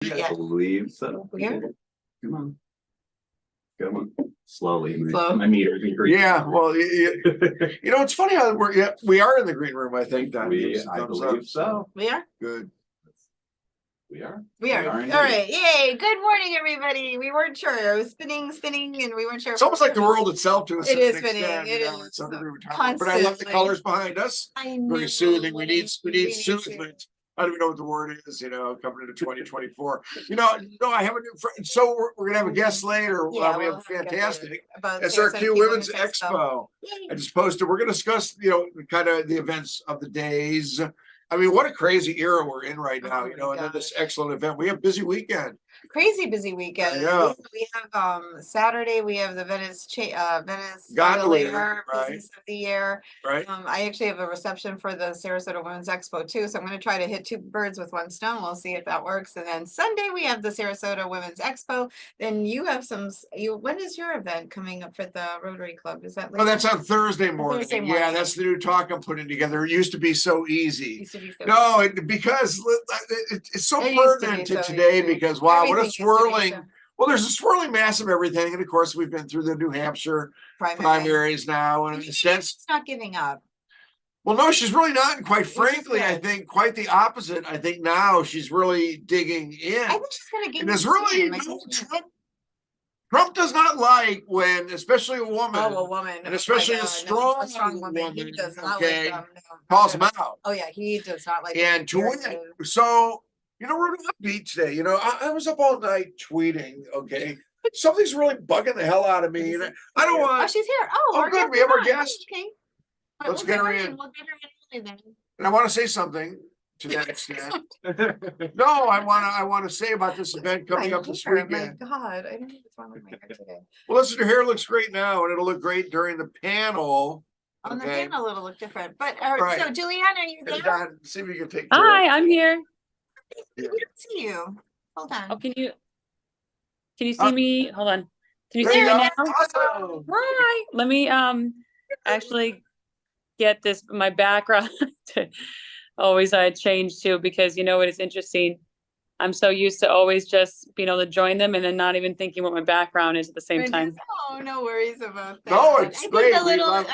I believe so. Yeah. Come on. Come on. Slowly. Slow. My meter's increasing. Yeah, well, it's funny how we are in the green room. I think that I believe so. We are. Good. We are. We are. indeed. All right. Yay. Good morning, everybody. We weren't sure. It was spinning, and we weren't sure. It's almost like the world itself to a certain is extent. spinning. It is It's something we were talking about. But I love the constantly. colors behind us. I know. Very soothing. We need soothing. soothing. I don't even know what the word is, coming into 2024. No, I have a new friend. So we're gonna have a guest later. Yeah, we we'll have have a guest fantastic about SRQ Women's Expo. Expo. Yay. I just posted. We're gonna discuss, kind of the events of the days. I mean, what a crazy era we're in right now, Oh my and then this gosh. excellent event. We have a busy weekend. Crazy busy weekend. Yeah. We have Saturday. We have the Venice Gondolier, Gondolier right. Business of the Year. Right. I actually have a reception for the Sarasota Women's Expo too, so I'm going to try to hit two birds with one stone. We'll see if that works. And then Sunday we have the Sarasota Women's Expo. Then you have when is your event coming up for the Rotary Club? Is that Oh, that's on Thursday morning. Thursday Yeah, morning. that's the new talk I'm putting together. It used to be so easy. Used to be so No, because it's so It used to be pertinent to so today easy. because wow, what Everything a used to be swirling. so- Well, there's a swirling mass of everything, and of course, we've been through the New Hampshire primaries now, and in a sense, It's not giving up. well, no, she's really not. And quite Which is frankly, I good. think quite the opposite. I think now she's really digging in. I think she's going to gain. And there's really Trump does not like when, especially a woman, a woman, and especially oh a my God, strong woman. He woman, does not okay, like them. No. calls him out. Oh yeah, he does not like. And to win, so we're on the beach today. I was up all night tweeting. Okay, something's really bugging the hell out of me. And I don't want. Oh, she's here. Oh, Oh, our good. guest We have is our on. guest. Okay. Let's get her in. We'll get her in early then. And I want to say something to that extent. No, I want to say about this event coming up this weekend. My God, I don't know what's wrong with my hair today. Well, listen, your hair looks great now, and it'll look great during the panel. On the Okay. panel, it'll look different. But Right. so, Juliana, are you there? Don, see if you can take. Hi, I'm here. We don't see you. Hold on. Oh, can you see me? Hold on. Can you There see you me go. now? Awesome. Hi. Let me actually get this my background to always change too, because what is interesting. I'm so used to always just being able to join them and then not even thinking what my background is at the same time. Oh, no worries about that. No, it's great. I think your little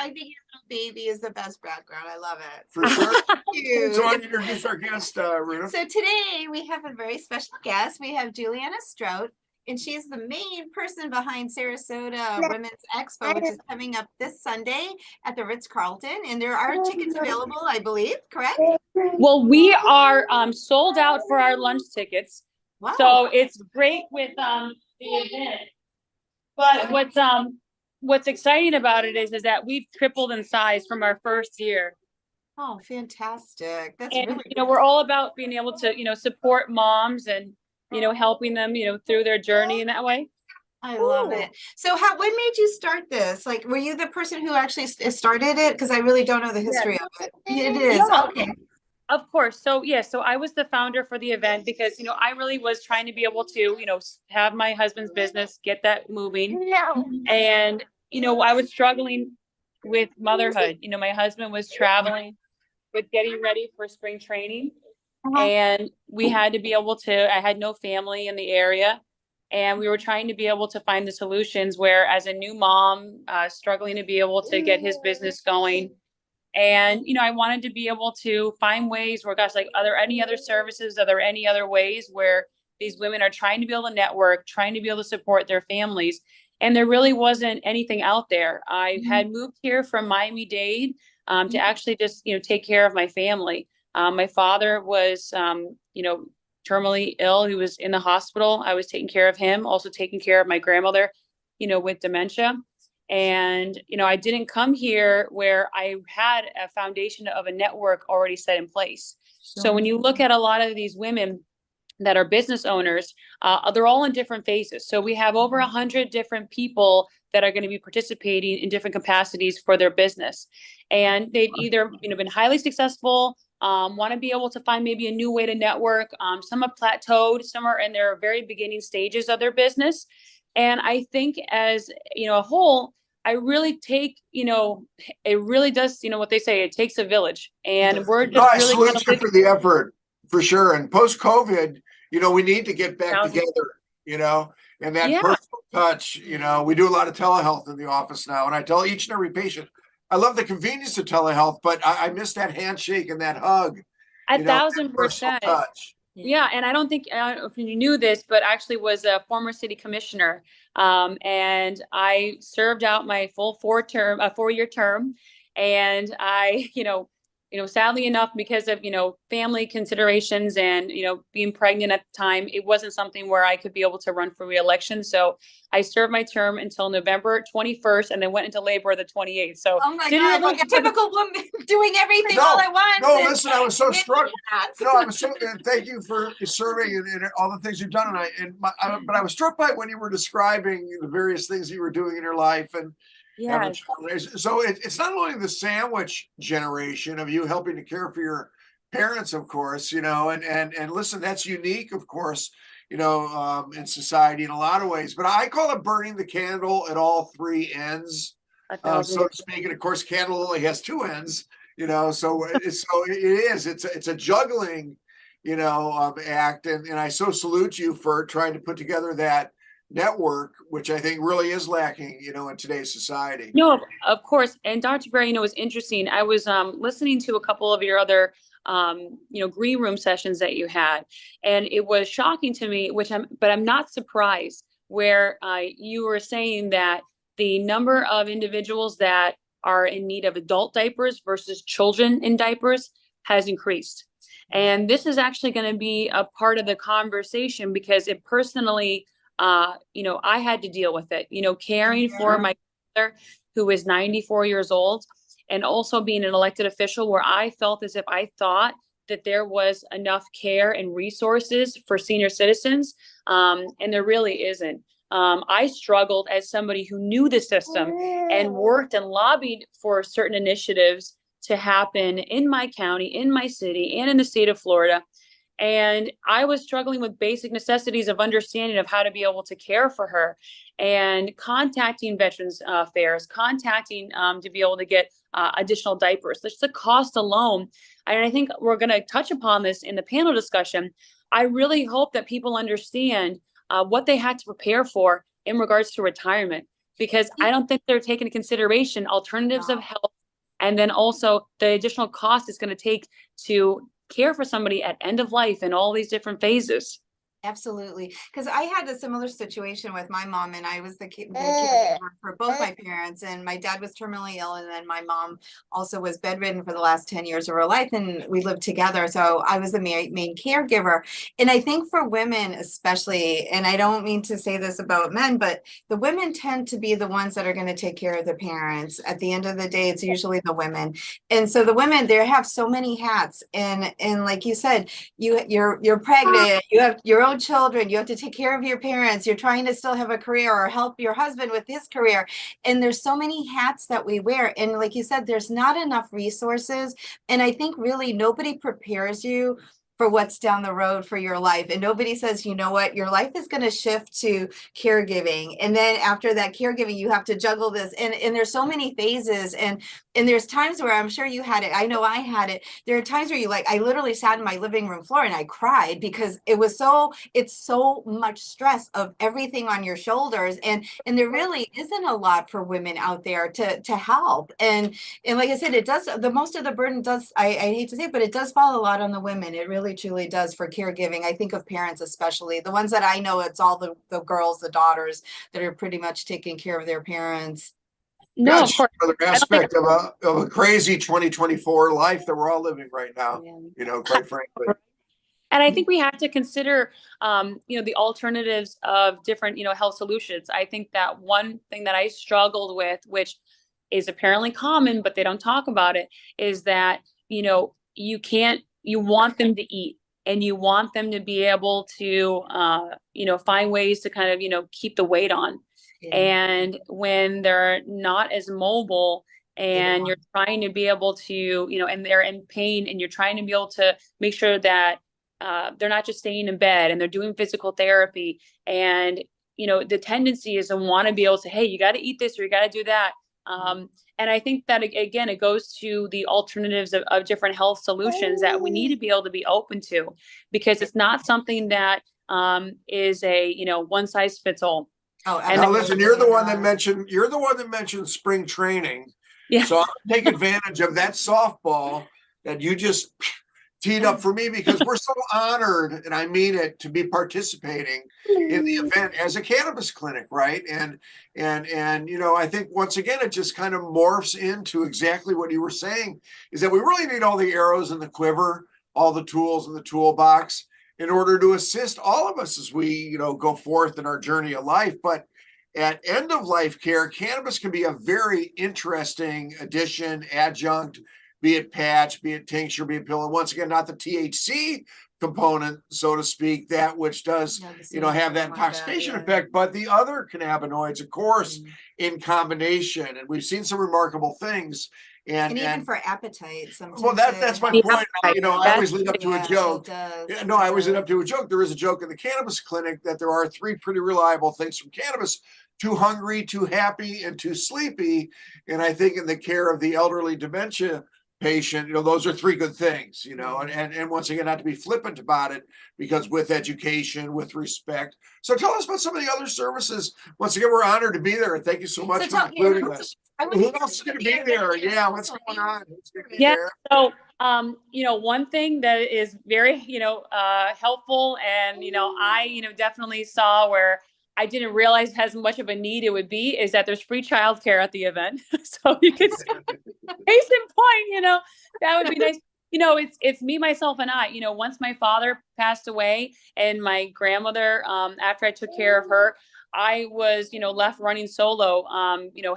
baby is the best background. I love it. For sure. Thank you. So I introduce our guest, Ruta. So today we have a very special guest. We have Juliana Strout, and she's the main person behind Sarasota Women's Expo, which is coming up this Sunday at the Ritz-Carlton. And there are tickets available, I believe, correct? Well, we are sold out for our lunch tickets. Wow. So it's great with the event. But what's exciting about it is that we've tripled in size from our first year. Oh, fantastic. That's And really we're all about being able to support moms and helping them through their journey in that way. I love it. So when made you start this? Like, were you the person who actually started it? Because I really don't know the history of it. It is. Yeah. Okay. Of course. So I was the founder for the event because, I really was trying to be able to, have my husband's business, get that moving. And, I was struggling with motherhood. My husband was traveling with getting ready for spring training. And we had to be able to, I had no family in the area. And we were trying to be able to find the solutions where as a new mom, struggling to be able to get his business going. And, I wanted to be able to find ways where, gosh, like, are there any other services? Are there any other ways where these women are trying to be able to network, trying to be able to support their families? And there really wasn't anything out there. I had moved here from Miami-Dade to actually just, take care of my family. My father was, terminally ill. He was in the hospital. I was taking care of him, also taking care of my grandmother, with dementia. And, I didn't come here where I had a foundation of a network already set in place. So when you look at a lot of these women that are business owners, they're all in different phases. So we have over 100 different people that are going to be participating in different capacities for their business. And they've either, been highly successful, want to be able to find maybe a new way to network. Some have plateaued, some are in their very beginning stages of their business. And I think as, a whole, I really take, it really does, what they say, it takes a village. And we're just I really salute you for the effort, for sure. And post-COVID, we need to get back 1,000. together, and that Yeah. personal touch, we do a lot of telehealth in the office now. And I tell each and every patient, I love the convenience of telehealth, but I miss that handshake and that hug, that personal 1,000%. touch. Yeah, and I don't know if you knew this, but actually was a former city commissioner. And I served out my full 4-year term. And I, sadly enough, because of, family considerations and, being pregnant at the time, it wasn't something where I could be able to run for reelection. So I served my term until November 21st and then went into labor the 28th. So Oh my didn't God, really like a typical woman doing everything all at once. No, and- listen, I was so and struck. hats. No, I was so, and thank you for serving and all the things you've done. But I was struck by when you were describing the various things you were doing in your life and having Yes. child. So it's not only the sandwich generation of you helping to care for your parents, of course, and listen, that's unique, of course, in society in a lot of ways. But I call it burning the candle at all three ends, so to speak. And of course, candle only has two ends, so it's a juggling, act. And I so salute you for trying to put together that network, which I think really is lacking, in today's society. No, of course. And Dr. Berry, it's interesting. I was listening to a couple of your other, green room sessions that you had, and it was shocking to me, but I'm not surprised, where you were saying that the number of individuals that are in need of adult diapers versus children in diapers has increased. And this is actually going to be a part of the conversation, because it personally, I had to deal with it, caring for my mother, who is 94 years old, and also being an elected official, where I felt as if I thought that there was enough care and resources for senior citizens. And there really isn't. I struggled as somebody who knew the system and worked and lobbied for certain initiatives to happen in my county, in my city, and in the state of Florida. And I was struggling with basic necessities of understanding of how to be able to care for her, and contacting Veterans Affairs, contacting to be able to get additional diapers. Just the cost alone. And I think we're going to touch upon this in the panel discussion. I really hope that people understand what they had to prepare for in regards to retirement, because I don't think they're taking into consideration alternatives of health, and then also the additional cost it's going to take to care for somebody at end of life and all these different phases. Absolutely. Because I had a similar situation with my mom, and I was the caregiver for both my parents, and my dad was terminally ill, and then my mom also was bedridden for the last 10 years of her life, and we lived together. So I was the main caregiver. And I think for women especially, and I don't mean to say this about men, but the women tend to be the ones that are going to take care of their parents. At the end of the day, it's usually the women. And so the women, they have so many hats. And like you said, you're pregnant, you have your own children, you have to take care of your parents, you're trying to still have a career or help your husband with his career, and there's so many hats that we wear. And like you said, there's not enough resources, and I think really nobody prepares you for what's down the road for your life. And nobody says, you know what, your life is going to shift to caregiving. And then after that caregiving, you have to juggle this. And there's so many phases. And there's times where I'm sure you had it. I know I had it. There are times where I literally sat in my living room floor and I cried, because it's so much stress of everything on your shoulders. And there really isn't a lot for women out there to help. And like I said, it does, the most of the burden does, I hate to say it, but it does fall a lot on the women. It really truly does for caregiving. I think of parents, especially the ones that I know, it's all the girls, the daughters that are pretty much taking care of their parents. No, of course. Another aspect of a crazy 2024 life that we're all living right now, quite frankly. And I think we have to consider, the alternatives of different, health solutions. I think that one thing that I struggled with, which is apparently common, but they don't talk about it, is that, you want them to eat, and you want them to be able to, find ways to kind of, keep the weight on. Yeah. And when they're not as mobile, and you're trying to be able to, and they're in pain, and you're trying to be able to make sure that they're not just staying in bed, and they're doing physical therapy. And, the tendency is to want to be able to, hey, you got to eat this or you got to do that. And I think that again, it goes to the alternatives of different health solutions that we need to be able to be open to, because it's not something that is a, one size fits all. Oh, And Now, absolutely listen, you're the one that not. mentioned spring training. Yeah. So I'll take advantage of that softball that you just teed up for me, because we're so honored, and I mean it, to be participating in the event as a cannabis clinic, right? And I think once again it just kind of morphs into exactly what you were saying, is that we really need all the arrows in the quiver, all the tools in the toolbox, in order to assist all of us as we go forth in our journey of life. But at end of life care, cannabis can be a very interesting addition, adjunct, be it patch, be it tincture, be it pill. And once again, not the THC component, so to speak, that which does, have that intoxication effect, but the other cannabinoids, of course, in combination. And we've seen some remarkable things. And even for appetite, sometimes. Well, that's my point. I always lead up to a joke. Yeah, I always lead up to a joke. There is a joke in the cannabis clinic that there are 3 pretty reliable things from cannabis: too hungry, too happy, and too sleepy. And I think in the care of the elderly dementia patient, those are 3 good things, and once again, not to be flippant about it, because with education, with respect. So tell us about some of the other services. Once again, we're honored to be there, and thank you so much for including us. Who else is going to be there? Yeah, what's going on? Who's going to be there? So, one thing that is very, helpful, and, I, definitely saw where I didn't realize as much of a need it would be, is that there's free childcare at the event. So you can, case in point, that would be nice. It's me, myself, and I. Once my father passed away and my grandmother, after I took care of her, I was, left running solo,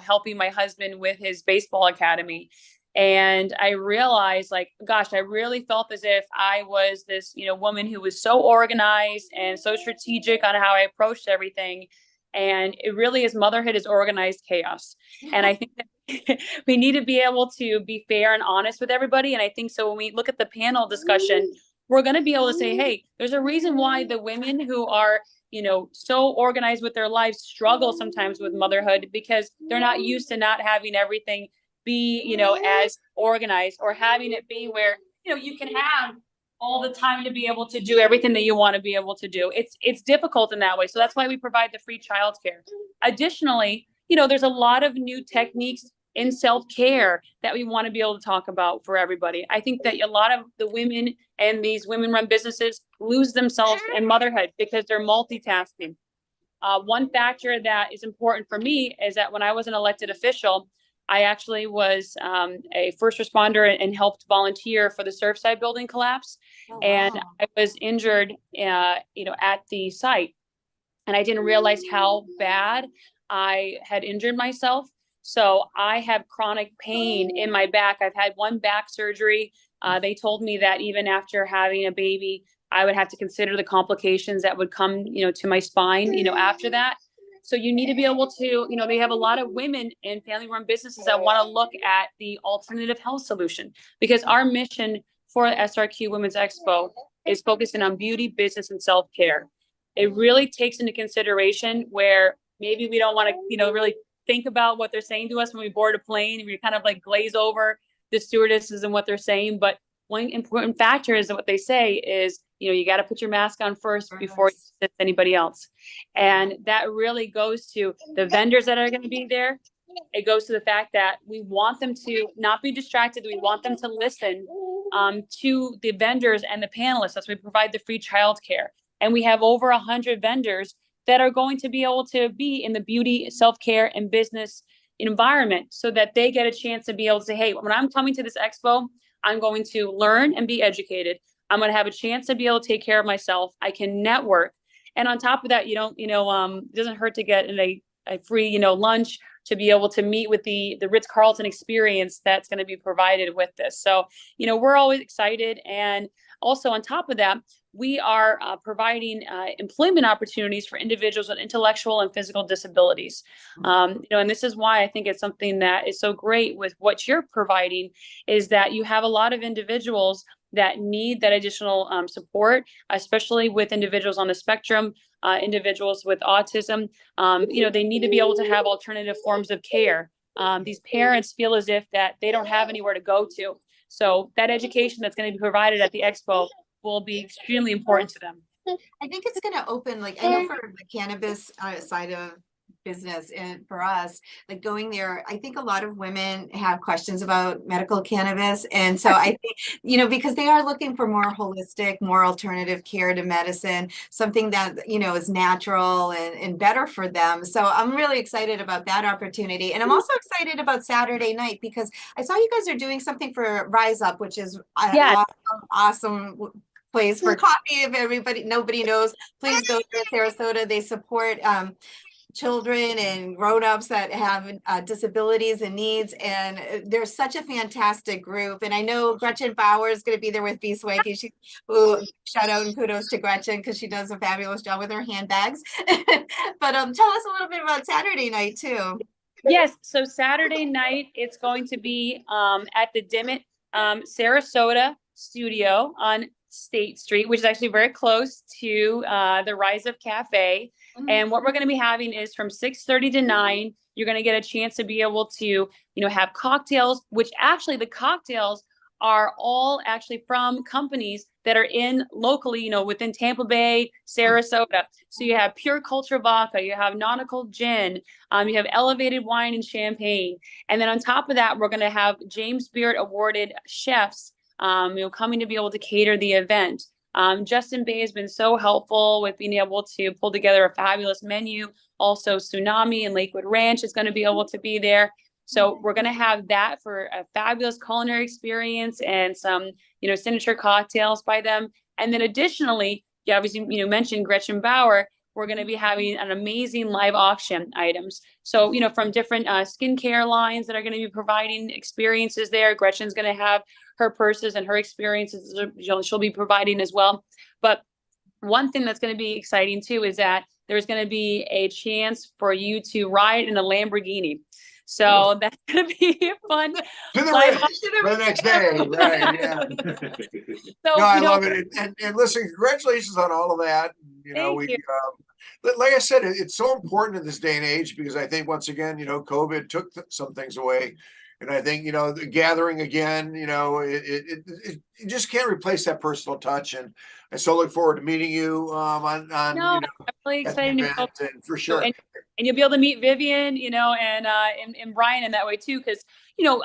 helping my husband with his baseball academy. And I realized, like, gosh, I really felt as if I was this, woman who was so organized and so strategic on how I approached everything. And it really is, motherhood is organized chaos. And I think that we need to be able to be fair and honest with everybody. And I think so when we look at the panel discussion, we're going to be able to say, hey, there's a reason why the women who are, so organized with their lives struggle sometimes with motherhood, because they're not used to not having everything be, as organized, or having it be where, you can have all the time to be able to do everything that you want to be able to do. It's difficult in that way. So that's why we provide the free childcare. Additionally, there's a lot of new techniques in self-care that we want to be able to talk about for everybody. I think that a lot of the women and these women-run businesses lose themselves in motherhood because they're multitasking. One factor that is important for me is that when I was an elected official, I actually was a first responder and helped volunteer for the Surfside building collapse. Oh, wow. And I was injured, at the site. And I didn't realize how bad I had injured myself. So I have chronic pain in my back. I've had 1 back surgery. They told me that even after having a baby, I would have to consider the complications that would come, to my spine, after that. So you need to be able to, they have a lot of women in family-run businesses that want to look at the alternative health solution, because our mission for SRQ Women's Expo is focusing on beauty, business, and self-care. It really takes into consideration where maybe we don't want to, really think about what they're saying to us when we board a plane, and we kind of like glaze over the stewardesses and what they're saying. But one important factor is that what they say is, you got to put your mask on first before you assist anybody else. And that really goes to the vendors that are going to be there. It goes to the fact that we want them to not be distracted. We want them to listen to the vendors and the panelists as we provide the free childcare. And we have over 100 vendors that are going to be able to be in the beauty, self-care, and business environment, so that they get a chance to be able to say, hey, when I'm coming to this expo, I'm going to learn and be educated. I'm going to have a chance to be able to take care of myself. I can network. And on top of that, it doesn't hurt to get in a free, lunch, to be able to meet with the Ritz-Carlton experience that's going to be provided with this. So, we're always excited. And also on top of that, we are providing employment opportunities for individuals with intellectual and physical disabilities. And this is why I think it's something that is so great with what you're providing, is that you have a lot of individuals that need that additional support, especially with individuals on the spectrum, individuals with autism. They need to be able to have alternative forms of care. these parents feel as if that they don't have anywhere to go to. So that education that's going to be provided at the expo will be extremely important to them. I think it's gonna open, like, I know for the cannabis side of business and for us, like going there, I think a lot of women have questions about medical cannabis. And so I think, you know, because they are looking for more holistic, more alternative care to medicine, something that, you know, is natural and better for them. So I'm really excited about that opportunity. And I'm also excited about Saturday night because I saw you guys are doing something for Rise Up, which is Yes. awesome place for coffee. If nobody knows, please go to Sarasota. They support children and grown-ups that have disabilities and needs, and they're such a fantastic group. And I know Gretchen Bauer is going to be there with B Swanky. Shout out and kudos to Gretchen because she does a fabulous job with her handbags. But tell us a little bit about Saturday night too. Yes, so Saturday night it's going to be at the Dimmitt Sarasota studio on State Street, which is actually very close to the Rise Up Cafe. And what we're going to be having is from 6:30 to 9, you're going to get a chance to be able to, you know, have cocktails, which actually the cocktails are all actually from companies that are in locally, you know, within Tampa Bay, Sarasota. So you have Pure Culture Vodka, you have Nautical Gin, you have Elevated Wine and Champagne. And then on top of that, we're going to have James Beard awarded chefs, you know, coming to be able to cater the event. Justin Bay has been so helpful with being able to pull together a fabulous menu. Also, Tsunami and Lakewood Ranch is going to be able to be there. So we're going to have that for a fabulous culinary experience and some, you know, signature cocktails by them. And then additionally, you obviously, you know, mentioned Gretchen Bauer. We're going to be having an amazing live auction items. So, you know, from different skincare lines that are going to be providing experiences there. Gretchen's going to have her purses and her experiences she'll be providing as well. But one thing that's going to be exciting too is that there's going to be a chance for you to ride in a Lamborghini. So that's going to be fun. To the Live rich for the next day, right? Yeah. So, No, I you know, love it. And listen, congratulations on all of that. You know, Thank you. like I said, it's so important in this day and age because I think once again, you know, COVID took some things away. And I think, you know, the gathering again, you know, you just can't replace that personal touch. And I so look forward to meeting you on no, you know, I'm really at the excited. event, and for sure. And you'll be able to meet Vivian, you know, and Brian in that way too, because, you know,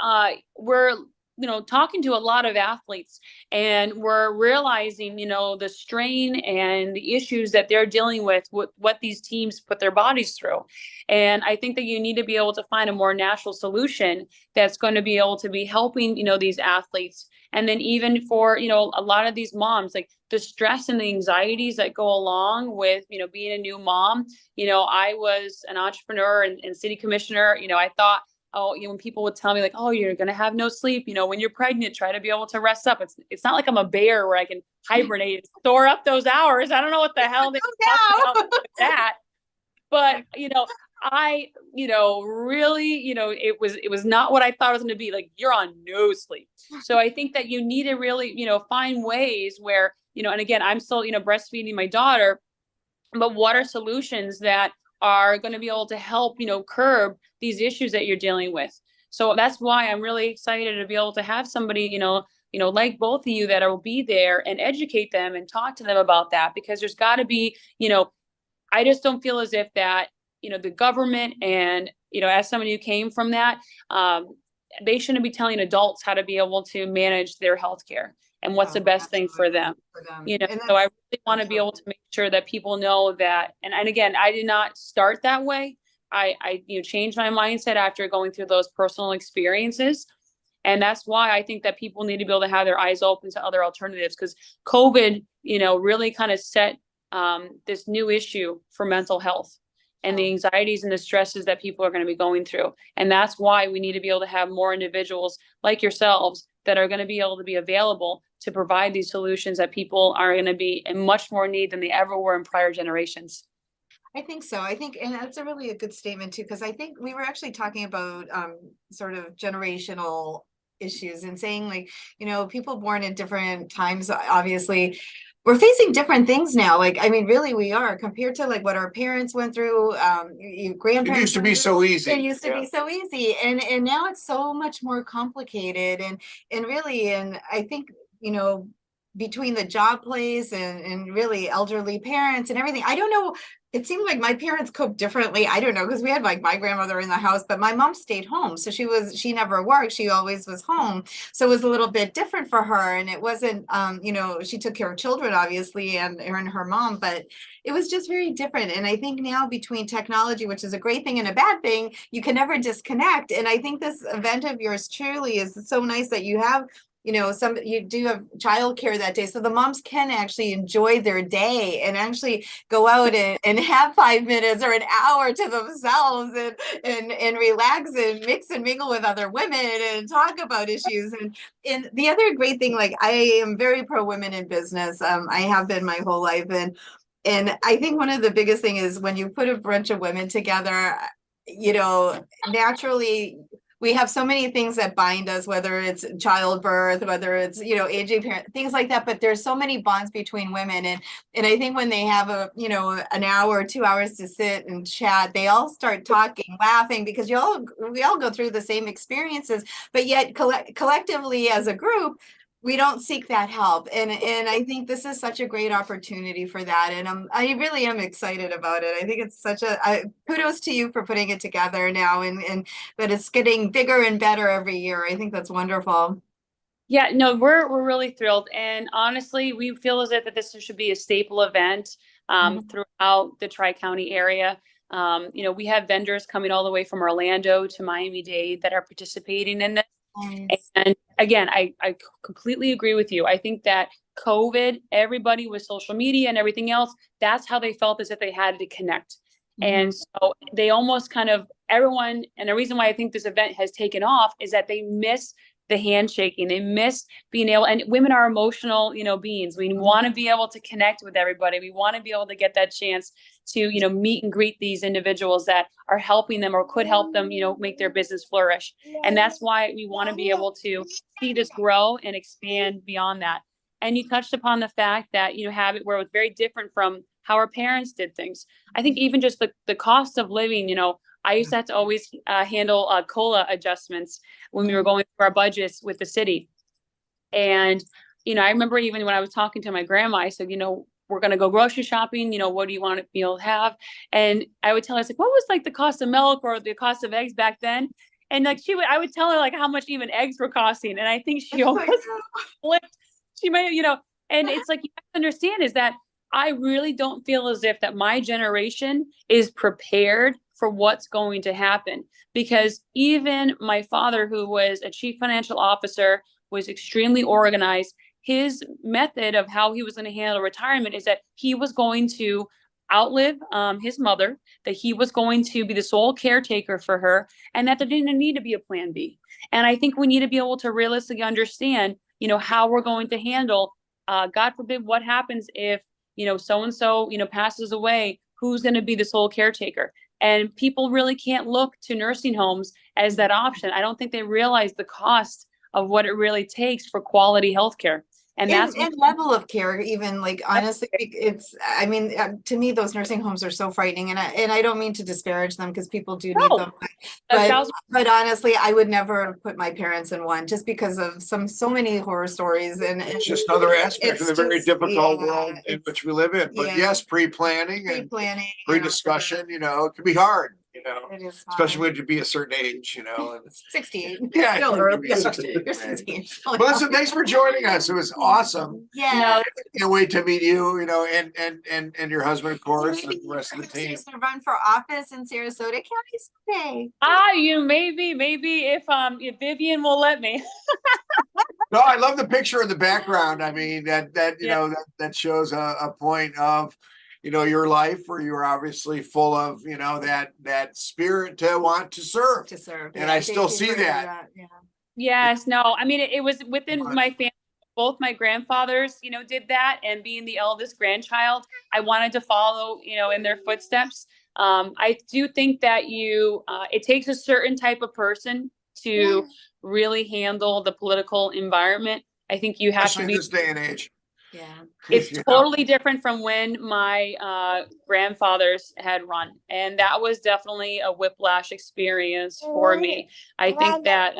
we're, you know, talking to a lot of athletes and we're realizing, you know, the strain and the issues that they're dealing with what these teams put their bodies through. And I think that you need to be able to find a more natural solution that's going to be able to be helping, you know, these athletes. And then even for, you know, a lot of these moms, like the stress and the anxieties that go along with, you know, being a new mom. You know, I was an entrepreneur and city commissioner. You know, I thought, oh, you know, when people would tell me like, oh, you're going to have no sleep, you know, when you're pregnant, try to be able to rest up. It's not like I'm a bear where I can hibernate and store up those hours. I don't know what the hell they talk about with that. But, you know, you know, really, you know, it was not what I thought it was going to be. Like, you're on no sleep. So I think that you need to really, you know, find ways where, you know, and again, I'm still, you know, breastfeeding my daughter, but what are solutions that are going to be able to help, you know, curb these issues that you're dealing with. So that's why I'm really excited to be able to have somebody, you know, like both of you that will be there and educate them and talk to them about that, because there's got to be, you know, I just don't feel as if that, you know, the government and, you know, as somebody who came from that, they shouldn't be telling adults how to be able to manage their healthcare and what's the best thing for them. You know, so I really want to be able to make sure that people know that. And again, I did not start that way. I you know, changed my mindset after going through those personal experiences. And that's why I think that people need to be able to have their eyes open to other alternatives, because COVID, you know, really kind of set this new issue for mental health and the anxieties and the stresses that people are going to be going through. And that's why we need to be able to have more individuals like yourselves that are going to be able to be available to provide these solutions that people are going to be in much more need than they ever were in prior generations. I think so. I think, and that's a really a good statement too, because I think we were actually talking about sort of generational issues and saying, like, you know, people born in different times, obviously, we're facing different things now. Like, I mean, really, we are compared to like what our parents went through, your It grandparents. used to went be through. so easy. It used to Yeah. be so easy, and now it's so much more complicated, and really, and I think, you know, between the job place and really elderly parents and everything, I don't know. It seemed like my parents coped differently. I don't know, because we had like my grandmother in the house, but my mom stayed home, so she never worked. She always was home, so it was a little bit different for her. And it wasn't, you know, she took care of children obviously, and her mom, but it was just very different. And I think now, between technology, which is a great thing and a bad thing, you can never disconnect. And I think this event of yours truly is so nice that you have, you know, you do have childcare that day, so the moms can actually enjoy their day and actually go out and have 5 minutes or an hour to themselves, and relax and mix and mingle with other women and talk about issues. And the other great thing, like, I am very pro women in business. I have been my whole life, and I think one of the biggest thing is when you put a bunch of women together, you know, naturally we have so many things that bind us, whether it's childbirth, whether it's, you know, aging parent, things like that. But there's so many bonds between women. And I think when they have you know, an hour or 2 hours to sit and chat, they all start talking, laughing, because we all go through the same experiences, but yet collectively as a group, we don't seek that help. And I think this is such a great opportunity for that. And I really am excited about it. I think it's such kudos to you for putting it together now, and that it's getting bigger and better every year. I think that's wonderful. Yeah, no, we're really thrilled. And honestly, we feel as if that this should be a staple event throughout the Tri-County area. You know, we have vendors coming all the way from Orlando to Miami-Dade that are participating in this. Nice. And again, I completely agree with you. I think that COVID, everybody with social media and everything else, that's how they felt, as if they had to connect. And so they almost kind of, everyone, and the reason why I think this event has taken off is that they miss the handshaking. They miss being able, and women are emotional, you know, beings. We want to be able to connect with everybody. We want to be able to get that chance to, you know, meet and greet these individuals that are helping them or could help them, you know, make their business flourish. And that's why we want to be able to see this grow and expand beyond that. And you touched upon the fact that, you know, have it where it was very different from how our parents did things. I think even just the cost of living, you know, I used to have to always handle COLA adjustments when we were going through our budgets with the city. And, you know, I remember even when I was talking to my grandma, I said, you know, we're going to go grocery shopping. You know, what do you want to have? And I would tell her, I was like, what was like the cost of milk or the cost of eggs back then? And like I would tell her like how much even eggs were costing. And I think she almost flipped. She might, you know, and it's like, you have to understand is that I really don't feel as if that my generation is prepared for what's going to happen, because even my father, who was a chief financial officer, was extremely organized. His method of how he was going to handle retirement is that he was going to outlive his mother, that he was going to be the sole caretaker for her, and that there didn't need to be a plan B. And I think we need to be able to realistically understand, you know, how we're going to handle, God forbid, what happens if, you know, so-and-so, you know, passes away, who's going to be the sole caretaker? And people really can't look to nursing homes as that option. I don't think they realize the cost of what it really takes for quality healthcare. And that's and level of care, even, like, honestly, it's, I mean, to me, those nursing homes are so frightening, and I don't mean to disparage them, because people do need them, but honestly, I would never put my parents in one, just because of so many horror stories, and It's just another aspect of the very difficult world in which we live in. But yes, pre-planning and pre-discussion, you know, it can be hard. You know, it is especially when you be a certain age, you know. And 68. yeah, Still early. you're 68. You're 68. But listen, thanks for joining us. It was awesome. Yeah. Can't wait to meet you, you know, and your husband, of course, and the rest of the team. To run for office in Sarasota County someday. you maybe if Vivian will let me. No, I love the picture in the background. I mean, that you know, that shows a point of, you know, your life where you're obviously full of, you know, that spirit to want to serve. And I still see that. Yes, no, I mean, it was within my family. Both my grandfathers, you know, did that, and being the eldest grandchild, I wanted to follow, you know, in their footsteps. I do think that it takes a certain type of person to really handle the political environment. I think you have Especially to be in this day and age. Yeah. It's You know? totally different from when my grandfathers had run. And that was definitely a whiplash experience for me. I think that,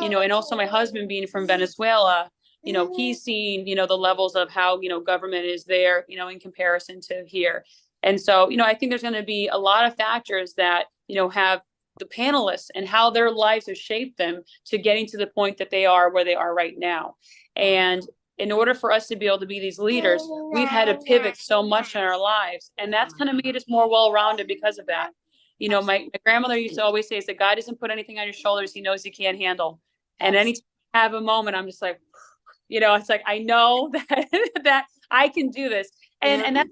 you know, and also my husband being from Venezuela, you know, he's seen, you know, the levels of how, you know, government is there, you know, in comparison to here. And so, you know, I think there's going to be a lot of factors that, you know, have the panelists and how their lives have shaped them to getting to the point that they are where they are right now. And in order for us to be able to be these leaders, we've had to pivot so much in our lives. And that's kind of made us more well-rounded because of that. You know, my grandmother used to always say is that God doesn't put anything on your shoulders he knows you can't handle. And anytime I have a moment, I'm just like, you know, it's like, I know that I can do this. And that's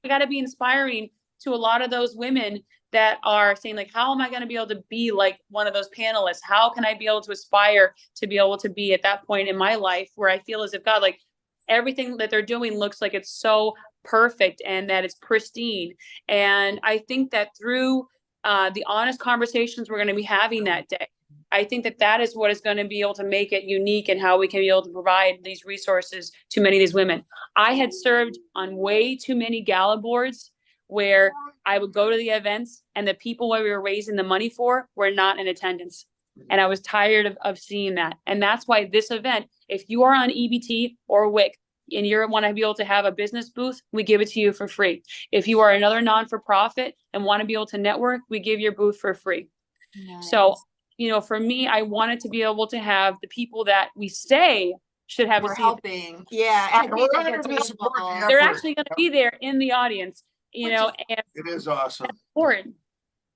got to be inspiring to a lot of those women that are saying like, how am I going to be able to be like one of those panelists? How can I be able to aspire to be able to be at that point in my life where I feel as if God, like everything that they're doing looks like it's so perfect and that it's pristine. And I think that through the honest conversations we're going to be having that day, I think that that is what is going to be able to make it unique and how we can be able to provide these resources to many of these women. I had served on way too many gala boards where I would go to the events and the people we were raising the money for were not in attendance. And I was tired of seeing that. And that's why this event, if you are on EBT or WIC and you want to be able to have a business booth, we give it to you for free. If you are another non-for-profit and want to be able to network, we give your booth for free. Nice. So, you know, for me, I wanted to be able to have the people that we say should have We're a seat. helping. Yeah. And we're honored to support the effort. They're actually going to be there in the audience, you Which know, is- and It is awesome. that's important.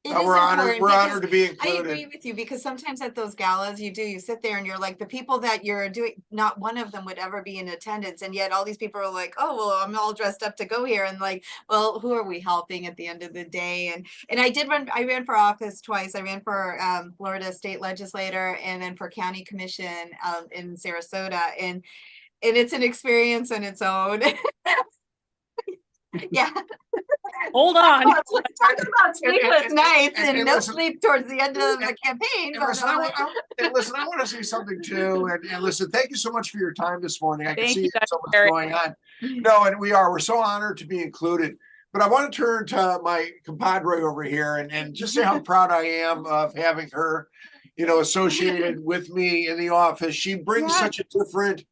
It No, is we're honored. important We're because honored to be I agree included. with you because sometimes at those galas you sit there and you're like the people that you're doing, not one of them would ever be in attendance. And yet all these people are like, oh, well, I'm all dressed up to go here. And like, well, who are we helping at the end of the day? And I ran for office twice. I ran for Florida state legislator and then for county commission in Sarasota. And it's an experience on its own. Yeah. Hold on. Talk about sleepless nights and and no listen- sleep towards the end of the campaign. And but listen, I'm I like, want to say something too. And listen, thank you so much for your time this morning. I can Thank see you, there's so Dr. much Perry. going on. No, and we're so honored to be included. But I want to turn to my compadre over here and just say how proud I am of having her, you know, associated with me in the office. She brings Yeah. such a different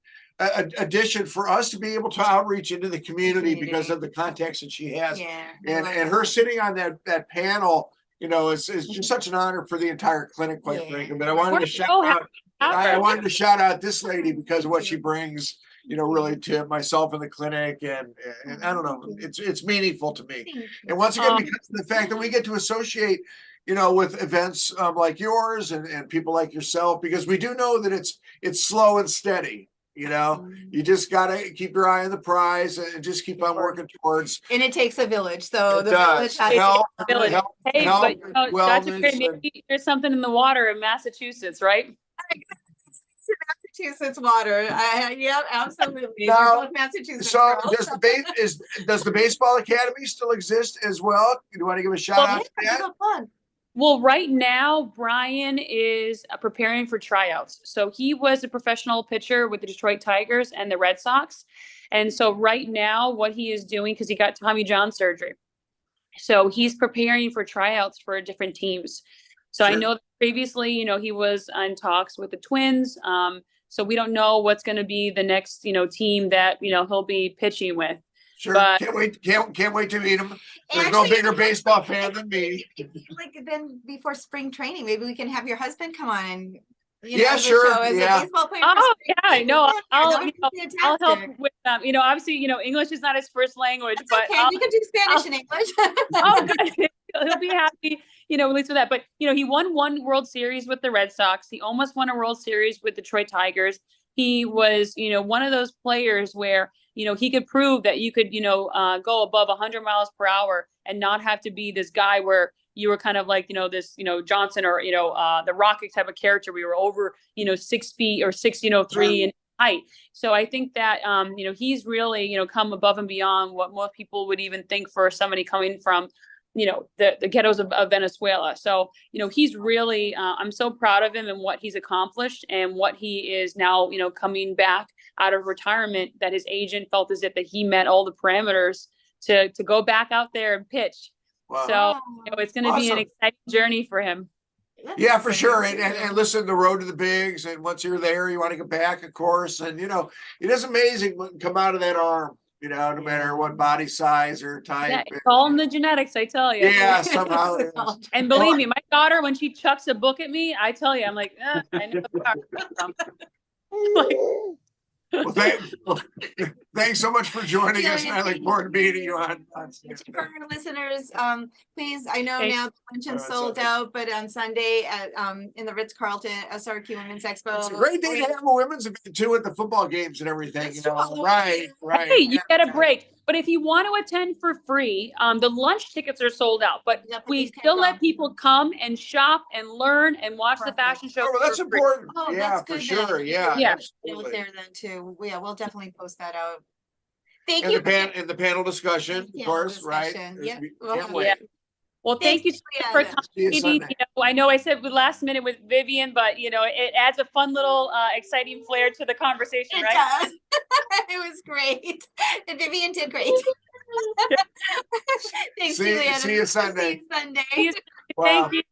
addition for us to be able to outreach into the community because of the contacts that she has. yeah. I And love her that. sitting on that panel, you know, is just such an honor for the entire clinic, quite Yeah. frankly. But I wanted We're to shout so out, I happy. wanted to shout out this lady because of what she brings, you know, really to myself in the clinic, and I don't know, it's meaningful to me. Thank you. And once again, because of the fact that we get to associate, you know, with events like yours and people like yourself, because we do know that it's slow and steady. You know, you just gotta keep your eye on the prize and just keep on working towards. And it takes a village. So It the does. village has Health, to Village. health, Hey, health, but you know, Dr. wellness, Perry, maybe there's something in the water in Massachusetts, right? Massachusetts water. Yeah, absolutely. Now, We're both Massachusetts So girls. does the baseball academy still exist as well? You want to give a shout Well, out to Yeah, that? give a plug. Well, right now, Brian is preparing for tryouts. So he was a professional pitcher with the Detroit Tigers and the Red Sox. And so right now, what he is doing, because he got Tommy John surgery. So he's preparing for tryouts for different teams. So I Sure. know that previously, you know, he was in talks with the Twins. So we don't know what's going to be the next, you know, team that, you know, he'll be pitching with. Sure. But- Can't wait to meet him. There's Actually, no bigger baseball fan than me. Like then before spring training, maybe we can have your husband come on and Yeah, the sure, show as yeah. a baseball player. for Oh, spring yeah, training. no, Yeah, I'll that would be I'll help fantastic. with you know, obviously, you know, English is not his first language, That's but okay. We can do Spanish and English. oh, good. He'll be happy, you know, at least with that. But, you know, he won one World Series with the Red Sox. He almost won a World Series with Detroit Tigers. He was, you know, one of those players where, you know, he could prove that you could, you know, go above 100 miles per hour and not have to be this guy where you were kind of like, you know, this, you know, Johnson or, you know, the Rocket type of character. We were over, you know, 6 feet or 6, you know, 3 in height. So I think that, you know, he's really, you know, come above and beyond what most people would even think for somebody coming from, you know, the ghettos of Venezuela. So, you know, he's really, I'm so proud of him and what he's accomplished and what he is now, you know, coming back out of retirement that his agent felt as if that he met all the parameters to go back out there and pitch. Wow. So it's going to be an Awesome. exciting journey for him. That's Yeah, for exciting sure. too. And listen, the road to the bigs, and once you're there, you want to get back, of course. And you know, it is amazing what can come out of that arm, you know, no matter what body size or type. Yeah, it's all in the genetics, I tell you. Yeah, somehow it is. And believe me, my daughter, when she chucks a book at me, I tell you, I'm like, I know where it's from. Like, Well, thanks so much for joining us, and I look forward to meeting you on. For our listeners, please, I know Okay. now the luncheon's sold out, but on Sunday at in the Ritz-Carlton SRQ Women's Expo. It's a great day to have a women's event too at the football games and everything. That's You know, true. right. hey, you Yeah. get a break. But if you want to attend for free, the lunch tickets are sold out. But Yeah, we please can't still go. let people come and shop and learn and watch the Perfect. fashion show. Oh, well, that's for free. important. Oh, Yeah, that's for good sure. then. Yeah, Yeah. Out absolutely. there then too. Yeah, we'll definitely post that out. Thank And you. the panel discussion, of Panel course, right? discussion. Yep, we'll Can't have wait. it. Well, thank Thanks, you so much for Juliana. See you coming. Sunday. You know, I know I said with last minute with Vivian, but you know, it adds a fun little exciting flair to the conversation, It right? does. It was great. And Vivian did great. Thanks, See Juliana. you Sunday. See you Sunday. See you. Wow. Thank you.